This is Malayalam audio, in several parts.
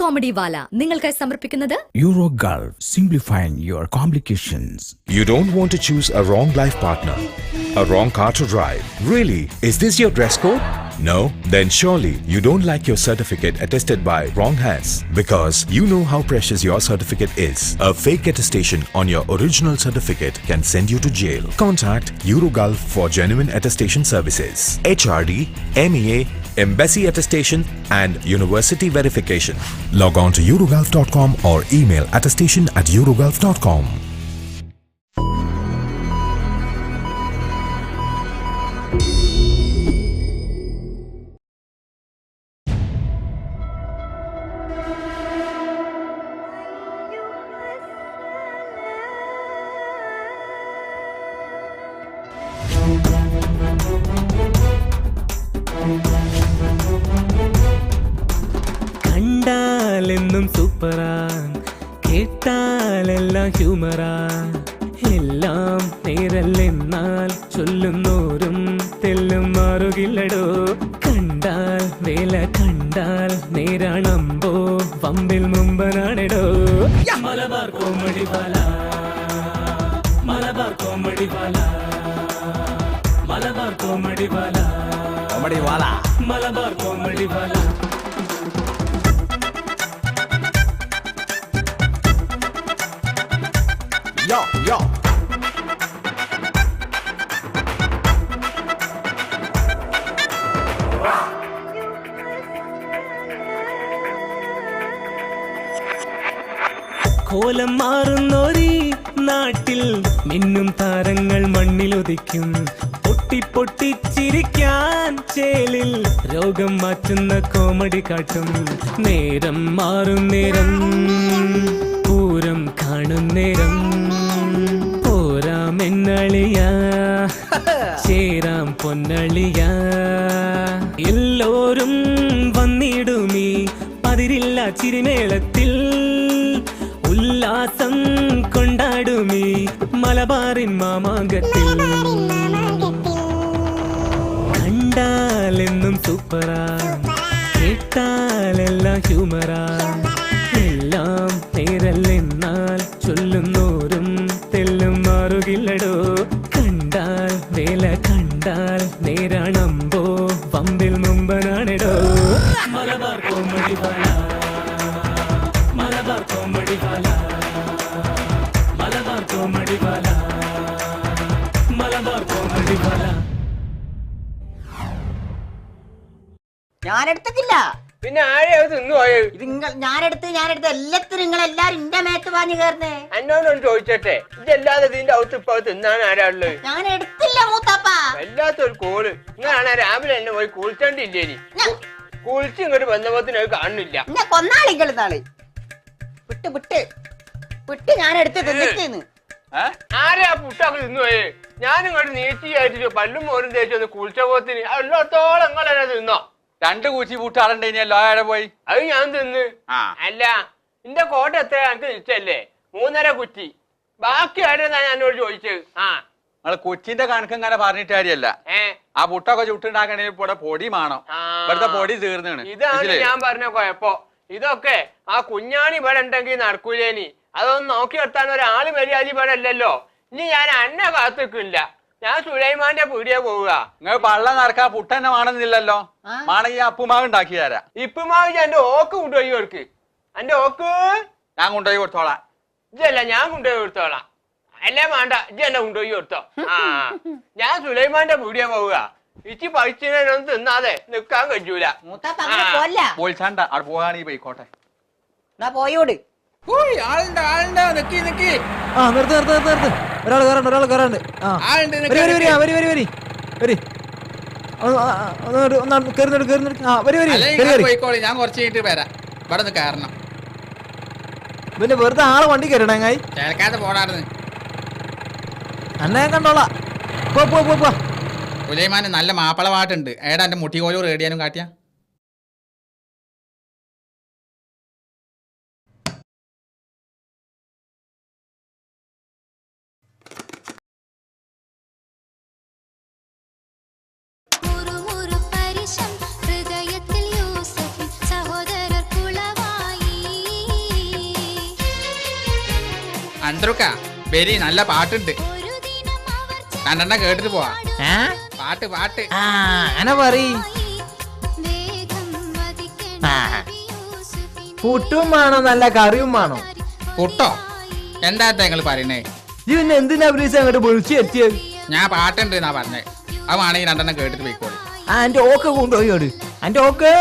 കോമഡി വാല നിങ്ങൾക്കായി സമർപ്പിക്കുന്നത് Eurogulf, simplifying your complications. You don't want to choose a wrong life partner, a wrong car to drive. Really? Is this your dress code? No? Then surely you don't like your certificate attested by wrong hands, because you know how precious your certificate is. A fake attestation on your original certificate can send you to jail. Contact Eurogulf for genuine attestation services. HRD, MEA, Embassy attestation and university verification. Log on to eurogulf.com or email attestation@eurogulf.com. കണ്ടാലെന്നും സൂപ്പറാ, കേട്ടാലെല്ലാം ഹ്യൂമറാ, എല്ലാം നേരല്ലെന്നാൽ ചൊല്ലുന്നോരും തെല്ലും മാറുകില്ലടോ. കണ്ടാൽ വേല കണ്ടാൽ നേരാണമ്പോ പമ്പിൽ മുമ്പനാണെടോ. മലബാർ കോമഡി വാല, മലബാർ കോമഡി വാല, മലബാർ കോമഡി വാല, Comedy wala. മലബാർ കോമഡി വാല. Yo, yo. കോലം മാറുന്നോരീ നാട്ടിൽ മിന്നും താരങ്ങൾ മണ്ണിലൊതിക്കും. പൊട്ടിപ്പൊട്ടിച്ചിരിക്കാൻ ചേലിൽ രോഗം മാറ്റുന്ന കോമഡി കാട്ടും. നേരം മാറും നേരം പൂരം കാണും നേരം പോരാമെന്നളിയ ചേരാം പൊന്നളിയ. എല്ലോരും വന്നിടുമീ പതിരില്ല ചിരിമേളത്തിൽ. ഉല്ലാസം കൊണ്ടാടുമീ മലബാറിൻ മാമാങ്കത്തിൽ. കണ്ടാലെന്നും സൂപ്പറാ, കേട്ടാലെല്ലാം ഹ്യൂമറാ, എല്ലാം നേരല്ലെന്നാൽ ചൊല്ലുന്നോരും തെല്ലും മാറുകില്ലടോ. കണ്ടാൽ വേല കണ്ടാൽ നേരാണമ്പോ പമ്പിൽ മുമ്പനാണെടോ. മലബാർ കോമഡി വാല, മലബാർ കോമഡി വാല, മലബാർ കോമഡി വാല, മലബാർ കോമഡി വാല. ഞാനെടുത്തിട്ടില്ല. പിന്നെ ആരെയാ തിന്നു പോയത്? ഇത് ഞാനെടുത്ത് എല്ലാത്തിനും നിങ്ങൾ എല്ലാരും എന്റെ മേത്ത് പാഞ്ഞു കയറുന്നേ. എന്നോടൊന്ന് ചോദിച്ചട്ടെ, ഇതല്ലാതെ ഇതിന്റെ അകത്ത് ഇപ്പൊ തിന്നാൻ ആരാ ഉള്ളത്? ഞാൻ എടുത്തില്ല മൂത്താപ്പ. വല്ലാത്തൊരു കോള്. ഇങ്ങനാണ് രാവിലെ തന്നെ പോയി കുളിച്ചോണ്ടില്ലേനി. കുളിച്ച് ഇങ്ങോട്ട് ബന്ധത്തിന് അത് കാണുന്നില്ല. എന്നെ കൊന്നാളികൾ നാളെ വിട്ട് വിട്ട് വിട്ട് ഞാൻ എടുത്ത് തിന്നിട്ടേന്ന്. ആരെയാ പുട്ടൊക്കെ തിന്നു പോയേ? ഞാൻ ഇങ്ങോട്ട് നീട്ടി അയച്ചിട്ട് പല്ലും മോരും തേച്ചൊന്ന് കുളിച്ച പോത്തിന് എല്ലാത്തോളം നിങ്ങളെന്നെ തിന്നോ? 2 കൂച്ചി പൂട്ടാറുണ്ടല്ലോ. ആടെ പോയി അത് ഞാൻ തിന്ന്. അല്ല, നിന്റെ കോട്ട എത്ര എനിക്ക് നിശ്ചയല്ലേ? 3.5 കുറ്റി. ബാക്കി ആരെന്നാ ഞാൻ എന്നോട് ചോദിച്ചത്. നിങ്ങള് കൊച്ചിന്റെ കണക്ക് ഇങ്ങനെ പറഞ്ഞിട്ട് കാര്യല്ല. ആ പുട്ടൊക്കെ ചുട്ടുണ്ടാക്കണേ ഇവിടെ പൊടി വേണം. ഇവിടുത്തെ പൊടി തീർന്നാണ്. ഇതാണ് ഞാൻ പറഞ്ഞ കുഴപ്പം. ഇതൊക്കെ ആ കുഞ്ഞാണി ഇവിടെ ഉണ്ടെങ്കിൽ നടക്കൂലേനി. അതൊന്നും നോക്കി നിർത്താൻ ഒരാള് മര്യാദ ഇവിടെ അല്ലല്ലോ. ഇനി ഞാൻ അന്നെ കാത്തിക്കില്ല. ഞാൻ സുലൈമാന്റെ പീടിയെ പോവുക. നിങ്ങൾ പള്ളം നടക്കാ പുട്ടന്നെ വേണമെന്നില്ലല്ലോ. വേണമെങ്കിൽ അപ്പുമാവ് ഉണ്ടാക്കി തരാം. ഇപ്പുമാവ് എന്റെ ഓക്ക് കൊണ്ടുപോയി കൊടുക്ക്. എന്റെ ഓക്ക് ഞാൻ കൊണ്ടുപോയി കൊടുത്തോളാം. ഇതല്ല, ഞാൻ കൊണ്ടുപോയി കൊടുത്തോളാം. അല്ലേ വേണ്ട, ഇജ്ജ് എന്നെ കൊണ്ടുപോയി കൊടുത്തോ. ഞാൻ സുലൈമാന്റെ പീടിയെ പോവുക. ഇച്ചി പൈച്ചിനൊന്നും തിന്നാതെ നിക്കാൻ കഴിയൂല. മൂത്താപ്പ അങ്ങനെ പോല്ല. പോയിച്ചാണ്ട അവിടെ പോകാണെങ്കിൽ പോയിക്കോട്ടെ. പോയോട്. ഒരാൾ കയറാണ്ട്. ഞാൻ കുറച്ച് കഴിഞ്ഞിട്ട് വരാം. ഇവിടെ നിന്ന് കയറണം. പിന്നെ വെറുതെ ആള് വണ്ടി കയറണങ്ങായി ചേർക്കാതെ പോടാർന്ന്. അന്നെ കണ്ടോളാം. സുലൈമാന് നല്ല മാപ്പിള പാട്ടുണ്ട്. ഏടാ എന്റെ മുട്ടിക്കോലൂർ റേഡിയാനും കാട്ടിയാ. പരിശം ഹൃദയത്തിൽ യൂസഫിൻ സഹോദരർ കുളവായി അന്ത്രുക്ക ബെരി നല്ല പാട്ടുണ്ട് രണ്ടെണ്ണം കേട്ടിട്ട് പോവാ. ഏ പാട്ട് പാട്ട് ആ അങ്ങനെ പറയ്. ആ, പുട്ടും വേണോ നല്ല കറിയും വേണോ? പുട്ടോ എന്താ നിങ്ങൾ പറയണേ? ഈ പിന്നെ എന്തിനാ പ്ലീസ് അങ്ങോട്ട് വിളിച്ചു എത്തിയത്? ഞാൻ പാട്ടുണ്ട് എന്നാ പറഞ്ഞേ. അത് വേണമെങ്കിൽ രണ്ടെണ്ണം കേട്ടിട്ട് പോയിക്കോളി. ആ എന്റെ ഓക്കെ കൊണ്ടുപോയോട്. എന്റെ ഓക്കെ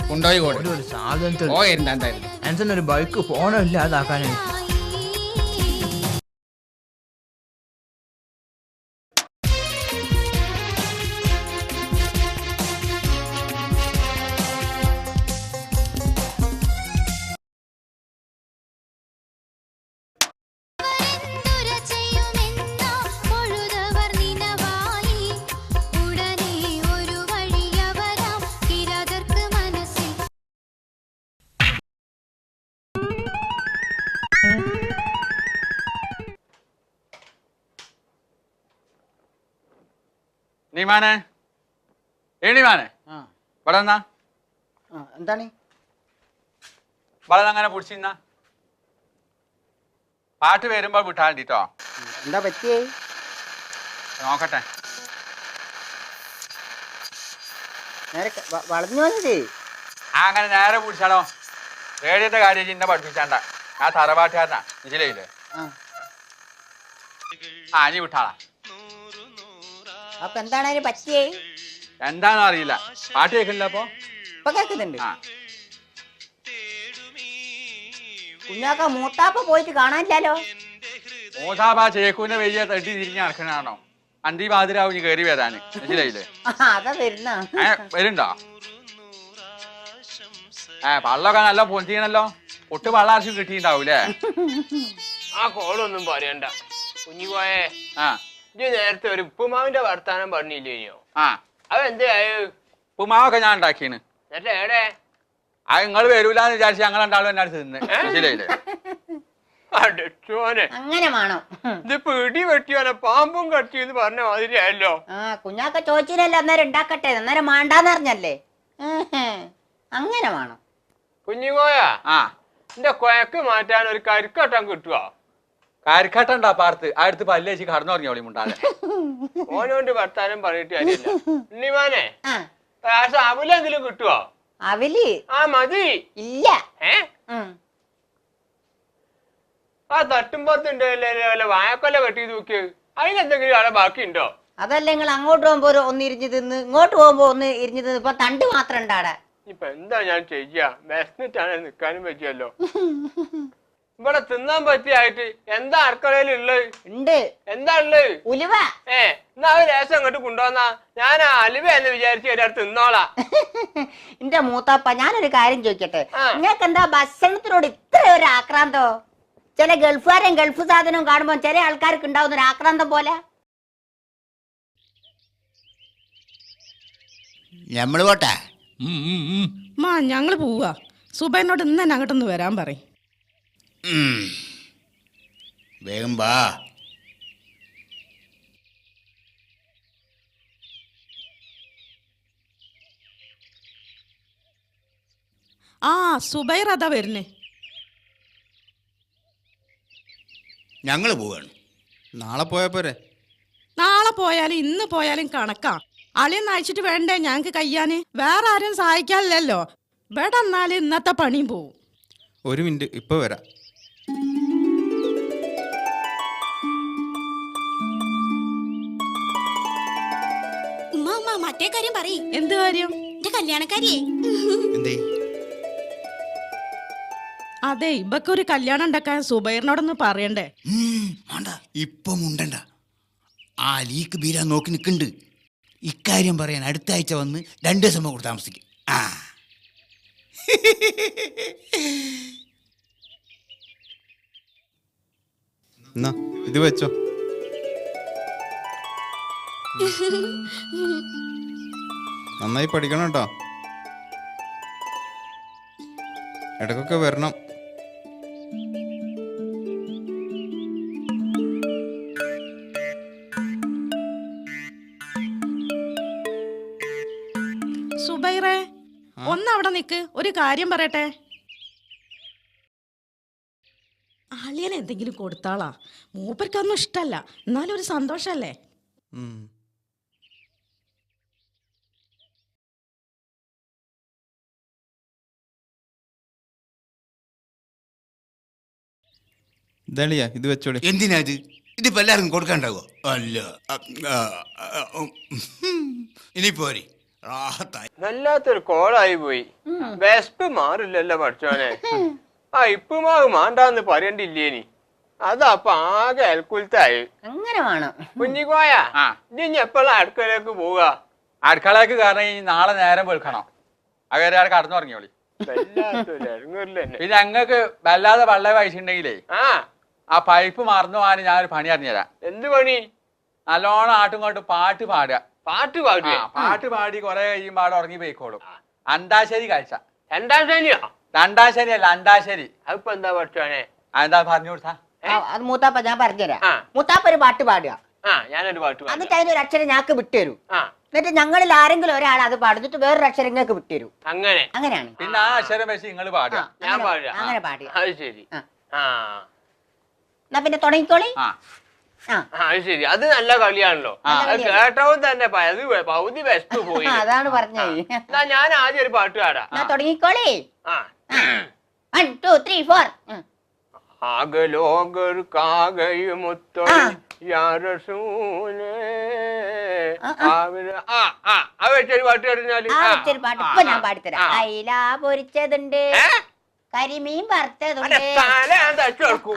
കൊണ്ടുപോയി കോളി. ഒരു സാധനത്തിൽ ഓ എന്താ എന്തായാലും ആൻസൺ ഒരു ബൈക്ക് ഫോണോ ഇല്ലാതാക്കാനായി. നീമാനെ ഏണിമാനെ ഇവിടെ എന്നാ എന്താണ് ഇവിടെ അങ്ങനെ പിടിച്ചിരുന്ന പാട്ട് വരുമ്പോൾ വിട്ടാണ്ടിട്ടോ. എന്താ പറ്റിയേ? നോക്കട്ടെ. നേരെ വളഞ്ഞു വന്നത് ആ അങ്ങനെ നേരെ പിടിച്ചാലോ. റേഡിയോന്റെ കാര്യം ചിന്ന പഠിപ്പിച്ചാണ്ട. ഞാൻ തറവാട്ടുകാരനാ മനസ്സിലായില്ലേ? ആ നീ വിട്ടാളാ. അപ്പൊ എന്താണ് അതിന് പറ്റിയേ? എന്താന്ന് അറിയില്ല. പാട്ട് കേൾക്കില്ല അപ്പൊ ഇപ്പൊ കേൾക്കുന്നുണ്ട്. ആ കുഞ്ഞാക്ക മൂത്താപ്പ പോയിട്ട് കാണാനില്ലല്ലോ. മൂസാബ ചേക്കൂന്റെ വലിയ തട്ടി തിരിഞ്ഞ് നടക്കണാണോ? അന്തി ബാതിരാവും നീ കയറി വരാന് മനസ്സിലായില്ലേ? അതാ വരുന്ന വരുണ്ടോ? പള്ളൊക്കെ നല്ല പൊന്തിയണല്ലോ. പൊട്ട് പള്ളാർശം കിട്ടിണ്ടാവൂലേ? ആ കോളൊന്നും പറയണ്ട കുഞ്ഞുപോയെ. ആ ഇജ്ജ് നേരത്തെ ഒരു ഉപ്പുമാവിന്റെ വർത്താനം പറഞ്ഞില്ലേനോ? ആ അതെന്തായ ഉപ്പുമാവൊക്കെ ഞാൻ ഉണ്ടാക്കിയാണ്. എന്നിട്ട് എവിടെ? അത് നിങ്ങൾ വരൂലെന്ന് വിചാരിച്ച് ഞങ്ങൾ രണ്ടാളും എന്നെ അടുത്ത് തിന്ന് മനസ്സിലായില്ലേ? അടച്ചോനെ അങ്ങനെ വേണം. ഇത് പിടി വെട്ടിയോനെ പാമ്പും കടിച്ചെന്ന് പറഞ്ഞ മാതിരിയല്ലോ. ആ കുഞ്ഞാക്ക ചോദിച്ചില്ലല്ലോ അന്നേരം ഉണ്ടാക്കട്ടെ, അന്നേരം മാണ്ടാന്ന് അറിഞ്ഞല്ലേ. അങ്ങനെ വേണം. കുഞ്ഞുപോയാ ആ എന്റെ കൊയക്ക് മാറ്റാൻ ഒരു കരിക്കട്ടം കിട്ടുവോ? കരിക്കട്ടുണ്ടോ പാർത്ത് ആ അടുത്ത് പല്ലേച്ച് കടന്നു പറഞ്ഞോളി മുണ്ടാതെ. ഓനോണ്ട് വർത്താനം പറഞ്ഞിട്ട് കാര്യമില്ല. ഉണ്ണിമാനെ ആ അവലെങ്കിലും കിട്ടുവോ? അവല് ആ മതി. ഇല്ല. ആ തട്ടുമ്പുറത്തുണ്ടല്ലേ വായക്കൊല്ല കെട്ടി തൂക്കി അതിനെന്തെങ്കിലും അവിടെ ബാക്കിയുണ്ടോ? അതല്ല നിങ്ങൾ അങ്ങോട്ട് പോകുമ്പോ ഒന്ന് ഇരിഞ്ഞു തിന്ന്, ഇങ്ങോട്ട് പോകുമ്പോ ഒന്ന് ഇരിഞ്ഞു തിന്ന്. ഇപ്പൊ തണ്ട് മാത്രം ഉണ്ടാടെ. ഇപ്പൊ എന്താ ഞാൻ ചെയ്യാ? വിശന്നിട്ടാണ് നിക്കാനും പറ്റിയല്ലോ. ഇവിടെ തിന്നാൻ പറ്റിയായിട്ട് എന്താ അടുക്കളയിൽ ഉള്ളത്? ഉണ്ട്. എന്താ ഉള്ളത്? ഉലുവ. എന്നാ അത് ലേശം അങ്ങോട്ട് കൊണ്ടുവന്നാ ഞാൻ ആ അലുവ എന്ന് വിചാരിച്ച് ഒരാൾ തിന്നോളാ. എന്റെ മൂത്താപ്പ ഞാനൊരു കാര്യം ചോദിക്കട്ടെ, നിങ്ങൾക്ക് എന്താ ഭക്ഷണത്തിനോട് ഇത്ര ഒരു ആക്രാന്തോ? ചില ഗൾഫുകാരും ഗൾഫ് സാധനവും കാണുമ്പോ ചില ആൾക്കാർക്ക് ഉണ്ടാവുന്ന ഒരു ആക്രാന്തം പോലെ. ഞമ്മള് പോട്ടെ. ഞങ്ങള് പോവാ. സുബൈനോട് ഇന്ന് തന്നെ അങ്ങോട്ടൊന്ന് വരാൻ പറയും. വേഗം വാ. ആ സുബൈർ അതാ വരുന്നേ. ഞങ്ങള് പോവാണ്. നാളെ പോയാ പോരെ? നാളെ പോയാലും ഇന്ന് പോയാലും കണക്കാ. അളിയൊന്ന് അയച്ചിട്ട് വേണ്ടേ ഞങ്ങക്ക് കയ്യാന്? വേറെ ആരും സഹായിക്കാനില്ലല്ലോ. ഇവിടെ എന്നാലും ഇന്നത്തെ പണിയും പോവും. ഒരു മിനിറ്റ് ഇപ്പൊ വരാം. മറ്റേ കാര്യം പറയ്. എന്ത് കാര്യം? എന്റെ കല്യാണക്കാരിയെ. അതെ ഇവക്കൊരു കല്യാണം ഉണ്ടാക്കാൻ സുബൈറിനോടൊന്ന് പറയണ്ടേ? ഇപ്പൊ മുണ്ടണ്ട. ആ ലീക്ക് ബീരാ നോക്കി നിൽക്കുന്നുണ്ട്. ഇക്കാര്യം പറയാൻ അടുത്ത ആഴ്ച വന്ന് 2 ദിവസം കൂടെ താമസിക്കും. ആ എന്നാ ഇത് വെച്ചോ. നന്നായി പഠിക്കണം കേട്ടോ. ഇടക്കൊക്കെ വരണം. സുബൈറേ ഒന്ന് അവിടെ നിക്ക്, ഒരു കാര്യം പറയട്ടെ. അളിയൻ എന്തെങ്കിലും കൊടുത്താളാ. മൂപ്പർക്കൊന്നും ഇഷ്ടല്ല, എന്നാലും ഒരു സന്തോഷല്ലേ. ഉം. ഇതളിയ ഇത് വെച്ചോളി. എന്തിനാ ഇത്? ഇതിപ്പോ എല്ലാവർക്കും കൊടുക്കാണ്ടാവോ? അല്ല ഇനി പോരെ. വല്ലാത്തൊരു കോളായി പോയി. വെസ്പ് മാറില്ലല്ലോ പഠിച്ചോനെ. ആ ഇപ്പുമാവ് മാണ്ടാന്ന് പറയണ്ടില്ലേനി. അതപ്പൊ ആകെ അൽക്കുലത്തായി. അങ്ങനെ വേണം. കുഞ്ഞിക്കോയ ഇനി എപ്പോഴാ അടുക്കളയിലേക്ക് പോവുക? അടുക്കളയ്ക്ക് കാരണം നാളെ നേരം വെളുക്കണം. അങ്ങനെ കടന്നു തുടങ്ങിയോളി. പിന്നെ ഞങ്ങൾക്ക് വല്ലാതെ വെള്ളം വഹിച്ചിട്ടുണ്ടെങ്കിലേ ആ പൈപ്പ് മറന്നു പോകാൻ ഞാനൊരു പണി അറിഞ്ഞുതരാം. എന്ത് പണി? നല്ലോണം ആട്ടും കൊണ്ട് പാട്ട് പാടുക. പാട്ട് പാടുക? പാട്ട് പാടി കുറെ കഴിയുമ്പോൾ അവിടെ ഉറങ്ങി പോയിക്കോളും. അണ്ടാശ്ശേരി കാഴ്ച. രണ്ടാം ശനിയോ? രണ്ടാം ശരി അല്ല, അണ്ടാശ്ശേരി. അതിപ്പോ എന്താ പഠിച്ചോനെ? അതെന്താ പറഞ്ഞു കൊടുത്താ? അത് മൂത്താപ്പ ഞാൻ പറഞ്ഞുതരാം. മൂത്താപ്പ ഒരു പാട്ട് പാടുക. ഞാനൊരു പാട്ട് പാടും. എന്നിട്ട് അതിനൊരു അക്ഷരം ഞങ്ങൾക്ക് വിട്ടുതരൂ. എന്നിട്ട് ഞങ്ങളിൽ ആരെങ്കിലും ഒരാൾ അത് പാടുന്നിട്ട് വേറൊരു അക്ഷരം നിങ്ങൾക്ക് വിട്ടുതരൂ. അങ്ങനെയാണ്. പിന്നെ ആ അക്ഷരം വെച്ച് നിങ്ങൾ പാടുക. ഞാൻ പാടുക. അങ്ങനെ പാടുക. അത് ശരി. എന്നാ പിന്നെ തുടങ്ങിക്കോളി. അത് ശരി. അത് നല്ല കളിയാണല്ലോ. കേട്ടവും തന്നെ പകുതി വെസ്റ്റ് പോയി. അതാണ് പറഞ്ഞേ. എന്നാ ഞാൻ ആദ്യം ഒരു പാട്ട് പാടാം. തുടങ്ങിക്കോളി. 1 2 3 4. ആകലോകർ കാകയുമൊത്തൊഴി വെച്ചൊരു പാട്ട് കഴിഞ്ഞാല് പാട്ട് ഇപ്പൊ ഞാൻ പാടിത്തരാം. അയില പൊരിച്ചതുണ്ട്, കരിമീൻ വറുത്തതുണ്ട്.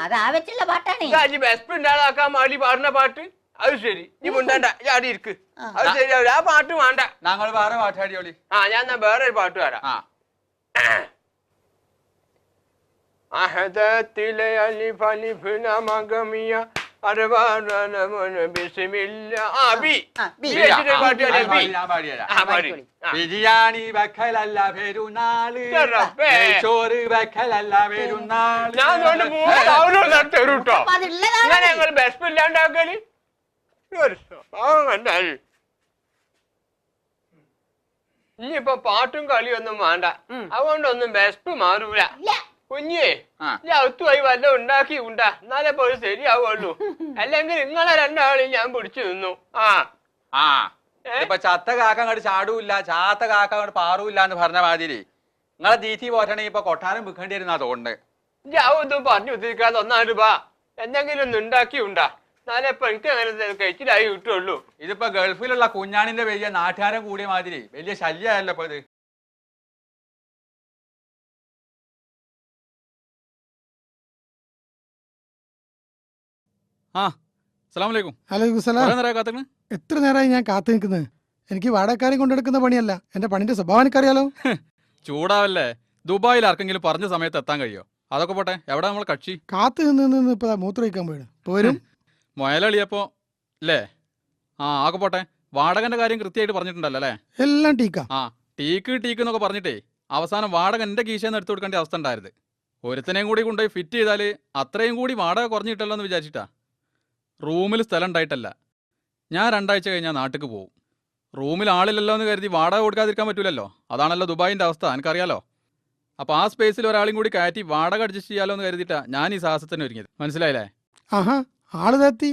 അതാ വെച്ചുള്ള പാട്ടാണ്. ബെസ്റ്റ് ഉണ്ടാക്കാൻ വേണ്ടി പാടുന്ന പാട്ട്. അത് ശരി. നീ മുണ്ടാണ്ട, ചാടി ഇരിക്ക്. അത് ശരി. ആ പാട്ട് വേണ്ട, ഞങ്ങൾ വേറെ പാട്ട് പാടിയോളി. ഞാൻ വേറെ ഒരു പാട്ട് പാടാം. അഹദത്തിലെ അലിഫ് അലിഫ് നമഗമിയ ബിരിയാണി വെക്കലല്ല പെരുന്നാള്, ചോറ് വെക്കലല്ല പെരുന്നാള്. ഞങ്ങൾ ബെസ്റ്റ് ഇല്ലാണ്ടാക്കല് ഇനിയിപ്പൊ പാട്ടും കളിയൊന്നും വേണ്ട. അതുകൊണ്ടൊന്നും ബെസ്റ്റ് മാറൂല. കുഞ്ഞേ ഒത്തുപോയി വല്ല ഉണ്ടാക്കി ഉണ്ടാ, എന്നാലേ പോയി ശരിയാവുള്ളൂ. അല്ലെങ്കിൽ നിങ്ങളെ രണ്ടാളും ഞാൻ പിടിച്ചു നിന്നു. ഇപ്പൊ ചത്ത കാക്ക അങ്ങോട്ട് ചാടൂല്ല, ചാത്ത കാക്ക അങ്ങോട്ട് പാറൂല്ല എന്ന് പറഞ്ഞ മാതിരി നിങ്ങളെ തീറ്റി പോറ്റണെങ്കിൽ ഇപ്പൊ കൊട്ടാരം വിൽക്കേണ്ടി വരുന്നാ തോന്നുന്നത്. ഒന്നും പറഞ്ഞു ഉദ്ദേശിക്കാതെ ഒന്നാണ്ട് ബാ, എന്തെങ്കിലും ഒന്ന് ഉണ്ടാക്കി ഉണ്ടാ, എന്നാലേ ഇപ്പൊ എനിക്ക് അങ്ങനെ കഴിച്ചിലായി കിട്ടുള്ളൂ. ഇതിപ്പോ ഗൾഫിലുള്ള കുഞ്ഞാണിന്റെ വലിയ നാട്ടുകാരൻ കൂടിയ മാതിരി വലിയ ശല്യമല്ലോ ഇപ്പൊ ഇത്. എത്ര നേരമായി ഞാൻ കാത്തു നിൽക്കുന്നത്? എനിക്ക് വാടകക്കാരെ കൊണ്ടെടുക്കുന്ന പണിയല്ല, എന്റെ പണിന്റെ സ്വഭാവം എനിക്കറിയാലോ. ചൂടാവല്ലേ? ദുബായിൽ ആർക്കെങ്കിലും പറഞ്ഞ സമയത്ത് എത്താൻ കഴിയോ? അതൊക്കെ പോട്ടെ, എവിടെ നമ്മൾ കക്ഷി? കാത്തു നിന്ന് ഇപ്പൊ മൂത്രമൊഴിക്കാൻ പോയത് പോരും. മുയലളിയപ്പോ അല്ലേ? ആകെ പോട്ടെ, വാടകന്റെ കാര്യം കൃത്യമായിട്ട് പറഞ്ഞിട്ടുണ്ടല്ലോ അല്ലേ? എല്ലാം ടീക്കാ. ടീക്ക് എന്നൊക്കെ പറഞ്ഞിട്ടേ അവസാനം വാടക എന്റെ കീശയെന്ന് എടുത്തു കൊടുക്കേണ്ട അവസ്ഥ ഉണ്ടായത്. ഒരുത്തനെയും കൂടി കൊണ്ടുപോയി ഫിറ്റ് ചെയ്താല് അത്രയും കൂടി വാടക കുറഞ്ഞിട്ടല്ലോ എന്ന് വിചാരിച്ചിട്ടാ. റൂമിൽ സ്ഥലം ഉണ്ടായിട്ടല്ല. ഞാൻ 2 ആഴ്ച കഴിഞ്ഞാൽ നാട്ടിലേക്ക് പോകും. റൂമിൽ ആളില്ലല്ലോ എന്ന് കരുതി വാടക കൊടുക്കാതിരിക്കാൻ പറ്റൂലല്ലോ. അതാണല്ലോ ദുബായിന്റെ അവസ്ഥ, എനിക്കറിയാലോ. അപ്പോൾ ആ സ്പേസിൽ ഒരാളും കൂടി കയറ്റി വാടക അഡ്ജസ്റ്റ് ചെയ്യാലോ എന്ന് കരുതിയിട്ടാ ഞാൻ ഈ സാഹസത്തിന് ഒരുങ്ങിയത്. മനസ്സിലായില്ലേ? ആള് തെത്തി.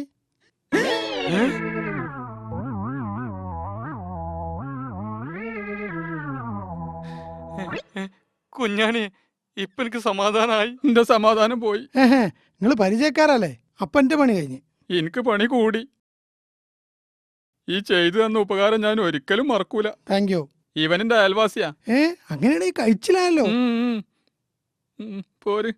കുഞ്ഞാണി, ഇപ്പൊ എനിക്ക് സമാധാനമായി. എന്റെ സമാധാനം പോയി. നിങ്ങൾ പരിചയക്കാരല്ലേ? അപ്പൊ എന്റെ പണി കഴിഞ്ഞ്. എനിക്ക് പണി കൂടി. ഈ ചെയ്തു തന്ന ഉപകാരം ഞാൻ ഒരിക്കലും മറക്കൂല. Thank you. ഇവനെന്റെ അയൽവാസിയാ. അങ്ങനെയാണെങ്കിൽ കഴിച്ചില്ലല്ലോ. പോര്.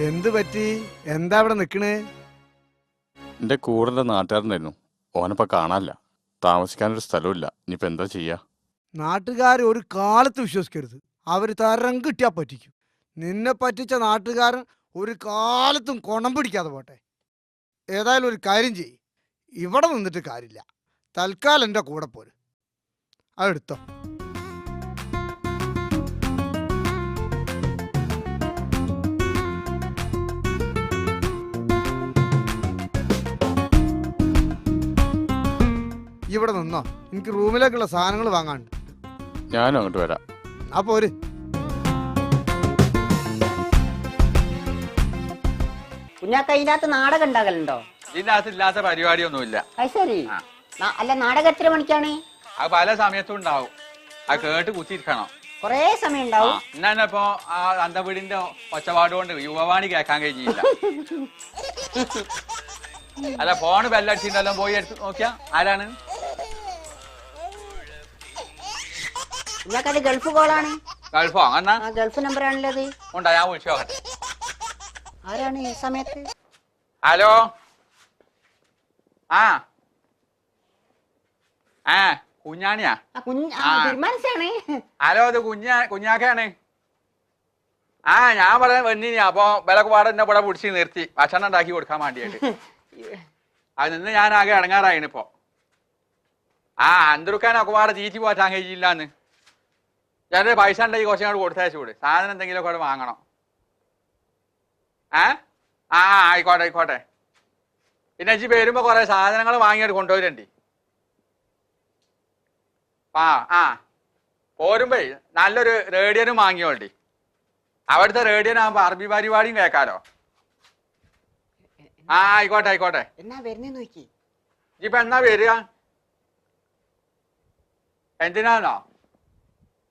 എന്ത് പറ്റി? എന്താ ഇവിടെ നിക്കണേ? എൻ്റെ കൂടെ നാട്ടുകാരനായിരുന്നു, ഓനിപ്പോൾ കാണാനില്ല. താമസിക്കാനൊരു സ്ഥലമില്ല. ഇനിയിപ്പോൾ എന്താ ചെയ്യുക? നാട്ടുകാരെ ഒരു കാലത്ത് വിശ്വസിക്കരുത്. അവർ തരം കിട്ടിയാ പറ്റിക്കും. നിന്നെ പറ്റിച്ച നാട്ടുകാരൻ ഒരു കാലത്തും കൊണം പിടിക്കാതെ പോട്ടെ. ഏതായാലും ഒരു കാര്യം ചെയ്യ്, ഇവിടെ നിന്നിട്ട് കാര്യമില്ല. തൽക്കാലം എൻ്റെ കൂടെ പോര്. അതെടുത്തോ. ഇവിടെ നിന്നോ, എനിക്ക് റൂമിലേക്കുള്ള സാധനങ്ങൾ വാങ്ങാണ്ട്. ഞാനും അങ്ങോട്ട് വരാം. ആ പോര്. കുഞ്ഞാക്ക ഇതിനകത്ത് നാടകം ഉണ്ടാകലുണ്ടോ? ഇതിനകത്ത് ഇല്ലാത്ത പരിപാടിയൊന്നുമില്ല. അത് ശരി. അല്ല, നാടകം എത്ര മണിക്കാണ്? അത് പല സമയത്തും ഉണ്ടാവും. അത് കേട്ട് കുത്തിയിരിക്കണം. കൊറേ സമയം ഉണ്ടാവും. ഇന്നിപ്പോ ആ അന്തവീടിന്റെ ഒച്ചപാട് കൊണ്ട് യുവവാണി കേൾക്കാൻ കഴിഞ്ഞില്ല. അല്ല, ഫോണ് ബെല്ലടിച്ചിട്ടുണ്ടല്ലോ, പോയി എടുത്ത് നോക്കിയാ ആരാണ്? കുഞ്ഞാക്കത് ഗൾഫ് കോളാണ്. ഗൾഫോ? അങ്ങനെ ഗൾഫ് നമ്പർ ആണല്ലോ അത്. ഉണ്ടാ, ഞാൻ വിളിച്ചു നോക്കട്ടെ. ആരാണ് ഈ സമയത്ത്? ഹലോ. ആ ആ കുഞ്ഞാണിയാ? മനസ്സാണ്. ഹലോ, ഇത് കുഞ്ഞാക്കയാണ്. ആ, ഞാൻ പറയാൻ വന്നിനി. അപ്പൊ വിലക്ക് പാടെ എന്നെ ഇവിടെ പിടിച്ച് നിർത്തി ഭക്ഷണം ഉണ്ടാക്കി കൊടുക്കാൻ വേണ്ടിയായിട്ട്. അത് നിന്ന് ഞാൻ ആകെ ഇടങ്ങാറായിനിപ്പോ. ആ, അന്തറുക്കാനൊക്കെ പാടെ തീറ്റി പോറ്റാൻ കഴിയില്ലാന്ന്. ഞാൻ പൈസ ഉണ്ടെങ്കിൽ കുറച്ചും കൂടെ കൊടുത്തയച്ചു കൂടെ. സാധനം എന്തെങ്കിലുമൊക്കെ അവിടെ വാങ്ങണം. ആ ആയിക്കോട്ടെ ആയിക്കോട്ടെ. പിന്നെ ഇജ്ജ് വരുമ്പോ കുറെ സാധനങ്ങൾ വാങ്ങിയിട്ട് കൊണ്ടുപോയിട്ടുണ്ട്. ആ പോരുമ്പോ നല്ലൊരു റേഡിയോനും വാങ്ങിയോണ്ടി. അവിടുത്തെ റേഡിയോനാകുമ്പോ അറബി പരിപാടിയും കേൾക്കാലോ. ആ ആയിക്കോട്ടെ ആയിക്കോട്ടെ. എന്നാ വരുന്നേ നോക്കി. ഇപ്പൊ എന്നാ വരിക? എന്തിനാണോ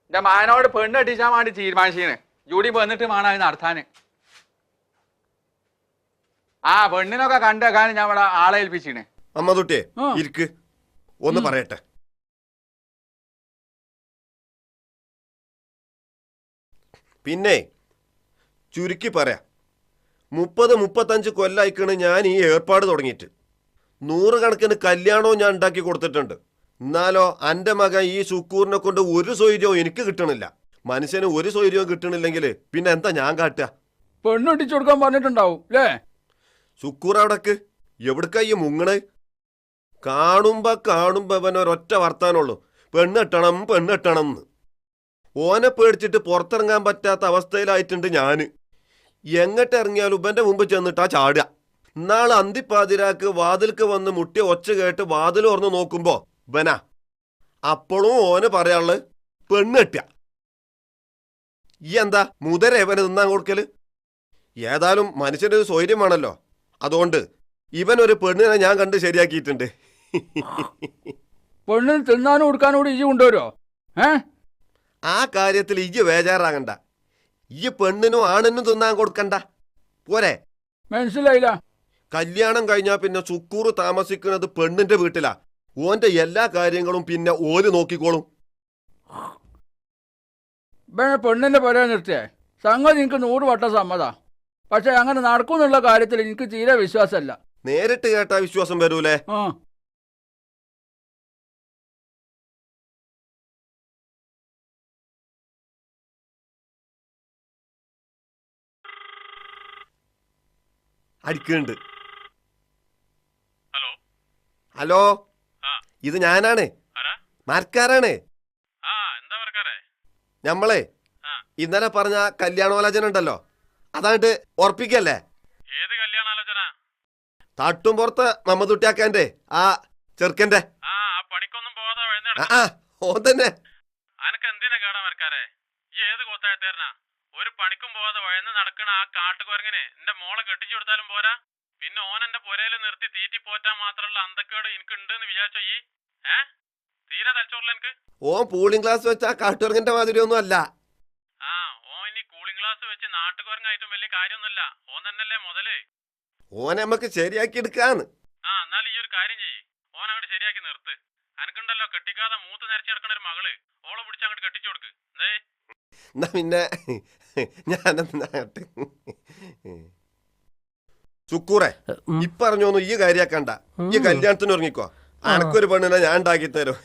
എന്റെ മാനോട് പെണ്ണ് കെട്ടിച്ചാൻ വേണ്ടി തീരുമാനിച്ചീന്. ജൂഡി വന്നിട്ട് വേണം അത് നടത്താന്. ആ, പെണ്ണിനൊക്കെ കണ്ടേക്കാൻ ഞാൻ ഇവിടെ ആളെ ഏൽപ്പിച്ചീന്. അമ്മതുട്ടിയെ ഇരിക്ക്, ഒന്ന് പറയട്ടെ. പിന്നെ ചുരുക്കി പറയാം, 30-35 കൊല്ലായിക്കാണ് ഞാൻ ഈ ഏർപ്പാട് തുടങ്ങിയിട്ട്. 100 കണക്കിന് കല്യാണവും ഞാൻ ഉണ്ടാക്കി കൊടുത്തിട്ടുണ്ട്. എന്നാലോ എൻ്റെ മകൻ ഈ സുക്കൂറിനെ കൊണ്ട് ഒരു സ്വൈര്യവും എനിക്ക് കിട്ടണില്ല. മനുഷ്യന് ഒരു സ്വൈര്യവും കിട്ടണില്ലെങ്കിൽ പിന്നെ എന്താ ഞാൻ കാട്ടുക? പെണ്ണൊട്ടിച്ചു കൊടുക്കാൻ പറഞ്ഞിട്ടുണ്ടാവും അല്ലേ? സുക്കൂർ അവിടക്ക് എവിടക്ക ഈ മുങ്ങണേ? കാണുമ്പോ അവനൊരൊറ്റ വർത്താനുള്ളൂ, പെണ്ണെട്ടണം പെണ്ണെട്ടണം എന്ന്. ഓനെ പേടിച്ചിട്ട് പുറത്തിറങ്ങാൻ പറ്റാത്ത അവസ്ഥയിലായിട്ടുണ്ട് ഞാൻ. എങ്ങോട്ട് ഇറങ്ങിയാലും ഇവന്റെ മുമ്പ് ചെന്നിട്ടാ ചാടുക. നാളെ അന്തിപ്പാതിരാക്ക് വാതിൽക്ക് വന്ന് മുട്ടിയ ഒച്ച കേട്ട് വാതിൽ തുറന്ന് നോക്കുമ്പോ ഇവനാ. അപ്പോഴും ഓന് പറയാനുള്ളത് പെണ്ണെട്ടുക. ഈ എന്താ മുതരേവന് തിന്നാൻ കൊടുക്കല്? ഏതായാലും മനുഷ്യന്റെ ഒരു സ്വൈര്യം വേണല്ലോ. അതുകൊണ്ട് ഇവനൊരു പെണ്ണിനെ ഞാൻ കണ്ട് ശരിയാക്കിയിട്ടുണ്ട്. പെണ്ണിന് തിന്നാനും കൊടുക്കാനും കൂടി ഇജ്ജ് കൊണ്ടുവരോ? ആ കാര്യത്തിൽ ഇജ്ജ് ബേജാറാകണ്ട. ഈ പെണ്ണിനും ആണിനും തിന്നാൻ കൊടുക്കണ്ട, പോരെ? മനസ്സിലായില്ല. കല്യാണം കഴിഞ്ഞാ പിന്നെ സുക്കൂറ് താമസിക്കുന്നത് പെണ്ണിന്റെ വീട്ടിലാ. ഓന്റെ എല്ലാ കാര്യങ്ങളും പിന്നെ ഓല് നോക്കിക്കോളും. പെണ്ണിന്റെ പോലെ നിർത്തിയേ സംഗതി എനിക്ക് 100 വട്ടം സമ്മതാ. പക്ഷെ അങ്ങനെ നടക്കുന്നുള്ള കാര്യത്തിൽ എനിക്ക് തീരെ വിശ്വാസമല്ല. നേരിട്ട് കേട്ടാ വിശ്വാസം വരൂലേ? അടിക്കുന്നുണ്ട്. ഹലോ, ഇത് ഞാനാണ്, മരക്കാരാണ്. ഞമ്മളെ ഇന്നലെ പറഞ്ഞ കല്യാണാലോചന ഉണ്ടല്ലോ, അതായിട്ട് ഉറപ്പിക്കല്ലേ? തട്ടും പുറത്ത് മമ്മദുട്ടിയാക്കാന്റെ ആ ചെറുക്കന്റെ. ഓ തന്നെ. ഒരു പണിക്കും പോവാതെ വഴന്ന് നടക്കണ ആ കാട്ടുകുരങ്ങനെ എന്റെ മോളെ കെട്ടിച്ചു കൊടുത്താലും പോരാ, പിന്നെ ഓൻ എന്റെ പുരയില് നിർത്തി തീറ്റി പോറ്റാൻ മാത്രമുള്ള അന്തക്കേട് എനിക്ക് ഉണ്ടെന്ന് വിചാരിച്ചോ? ഈ തീരെ തലച്ചോറില്ല എനിക്ക്. ഓൻ കൂളിംഗ് ഗ്ലാസ് വെച്ച ആ കാട്ടുകുരങ്ങന്റെ മാതിരി ഒന്നും അല്ല. ഓൻ ഇനി കൂളിംഗ് ഗ്ലാസ് വെച്ച് നാട്ടുകുരങ്ങായിട്ടും വലിയ കാര്യമൊന്നുമില്ല. ഓൻ തന്നെയല്ലേ മുതല്. ഓനെ നമുക്ക് ശരിയാക്കി എടുക്കാന്ന്. എന്നാലും ഈ ഒരു കാര്യം ചെയ്യ്, ഓൻ അങ്ങോട്ട് ശരിയാക്കി നിർത്ത്. അനക്കുണ്ടല്ലോ കെട്ടിക്കാതെ മൂത്ത് നിരത്തി നടക്കണ ഒരു മകള്, ഓളെ പിടിച്ച് അങ്ങോട്ട് കെട്ടിച്ചു കൊടുക്ക്. എന്നാ പിന്നെ ഞാനെന്നാട്ടെ. സുക്കൂറെ ഇപ്പറഞ്ഞോന്നു ഈ കാര്യാക്കണ്ട. ഈ കല്യാണത്തിന് ഒരുങ്ങിക്കോ. അനക്കൊരു പെണ്ണിനെ ഞാൻ ഉണ്ടാക്കി തരും.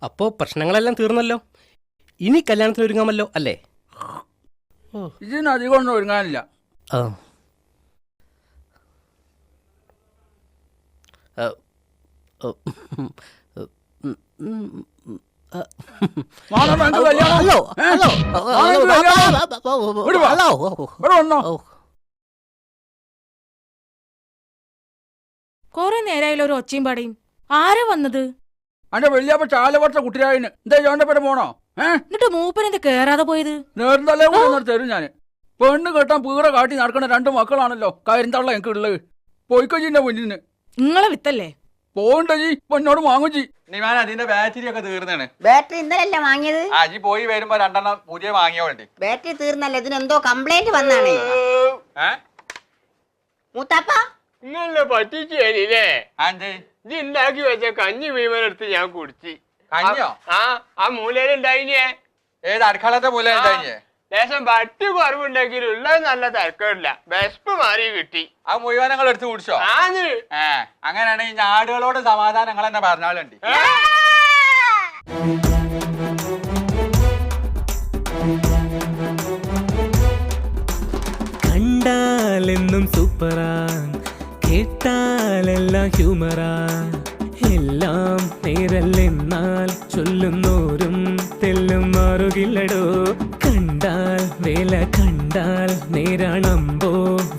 അപ്പോ പ്രശ്നങ്ങളെല്ലാം തീർന്നല്ലോ. ഇനി കല്യാണത്തിന് ഒരുങ്ങാമല്ലോ അല്ലേ? ഇതിന് അധികം ഒന്നും ഒരുങ്ങാനില്ല. കൊറേ നേരായാലും ഒരു ഒച്ചയും പാടയും. ആരാ വന്നത്? അന്റെ വലിയപ്പ ചാലവർഷ കുട്ടിരായിന് എന്താ ജോന്റെ പേര് പോണോ? എന്നിട്ട് മൂപ്പനെന്താ കേറാതെ പോയത്? നേർന്നല്ലേ കൂടെ തരും ഞാന്. പെണ്ണ് കെട്ടാൻ പീറ കാട്ടി നടക്കണ 2 മക്കളാണല്ലോ കരിന്തള്ള എനിക്ക് ഉള്ളത്. പോയിക്കോജിന്റെ മുന്നിന് നിങ്ങളെ വിത്തല്ലേ പോണ്ടജി എന്നോട് വാങ്ങുജി. ഞാൻ അതിന്റെ ബാറ്ററി ഒക്കെ തീർന്നാണ്. ബാറ്ററി ഇന്നലല്ലേ വാങ്ങിയത്? അജി പോയി വരുമ്പോ 2 എണ്ണം പുതിയ വാങ്ങിയോണ്ട്. ബാറ്ററി തീർന്നല്ലേ? ഇതിനെന്തോ കംപ്ലൈന്റ് വന്നാണ്. മൂത്താപ്പ ഇന്നലെ പറ്റിച്ചേരില്ലേ? ഇത് ഉണ്ടാക്കി വെച്ച കഞ്ഞി വീമനെടുത്ത് ഞാൻ കുടിച്ച്. കഞ്ഞിയോ? ആ മൂലയിലുണ്ടായിനേ. ഏത് അടുക്കളത്തെ മൂലയിലുണ്ടായിനേ? ലേശം പട്ടി കുറവുണ്ടെങ്കിലും ഉള്ളത് നല്ല തിരക്കില്ല. വിശപ്പ് മാറി കിട്ടി. ആ മുഴുവനങ്ങൾ എടുത്ത് കുടിച്ചോ? അങ്ങനെയാണെങ്കിൽ ഞാടുകളോട് സമാധാനങ്ങൾ തന്നെ പറഞ്ഞാലുണ്ട്. കണ്ടാലെന്നും സൂപ്പറാ, കേട്ടാലെല്ലാം ഹ്യൂമറാ. എല്ലാം നേരല്ലെന്നാൽ ചൊല്ലുന്നോരും തെല്ലും മാറുകില്ലടോ. കണ്ടാൽ വേല കണ്ടാൽ നേരാണമ്പോ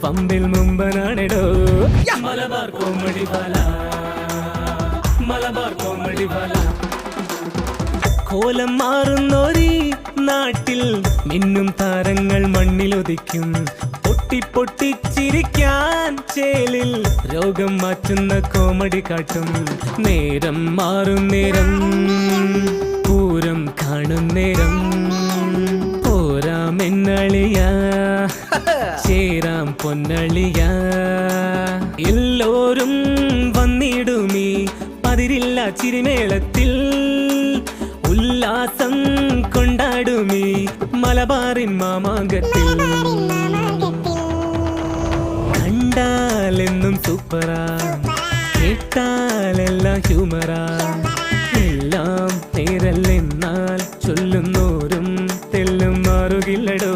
പമ്പിൽ മുമ്പനാണെടോ. മലബാർ കോമഡി വാല, മലബാർ കോമഡി വാല. കോലം മാറുന്നോരീ നാട്ടിൽ മിന്നും താരങ്ങൾ മണ്ണിലൊതിക്കും. പൊട്ടിപ്പൊട്ടിച്ചിരിക്കാൻ ചേലിൽ രോഗം മാറ്റുന്ന കോമഡി കാട്ടും. നേരം മാറും നേരം പൂരം കാണും നേരം പോരാമെന്നളിയ ചേരാം പൊന്നളിയ. എല്ലോരും വന്നിടുമീ പതിരില്ല ചിരിമേളത്തിൽ. ഉല്ലാസം കൊണ്ടാടുമീ മലബാറിൻ മാമാങ്കത്തിൽ. കണ്ടാലെന്നും സൂപ്പറാ, കേട്ടാലെല്ലാം ഹ്യൂമറാ. എല്ലാം നേരല്ലെന്നാൽ ചൊല്ലുന്നോരും തെല്ലും മാറുകില്ലടോ.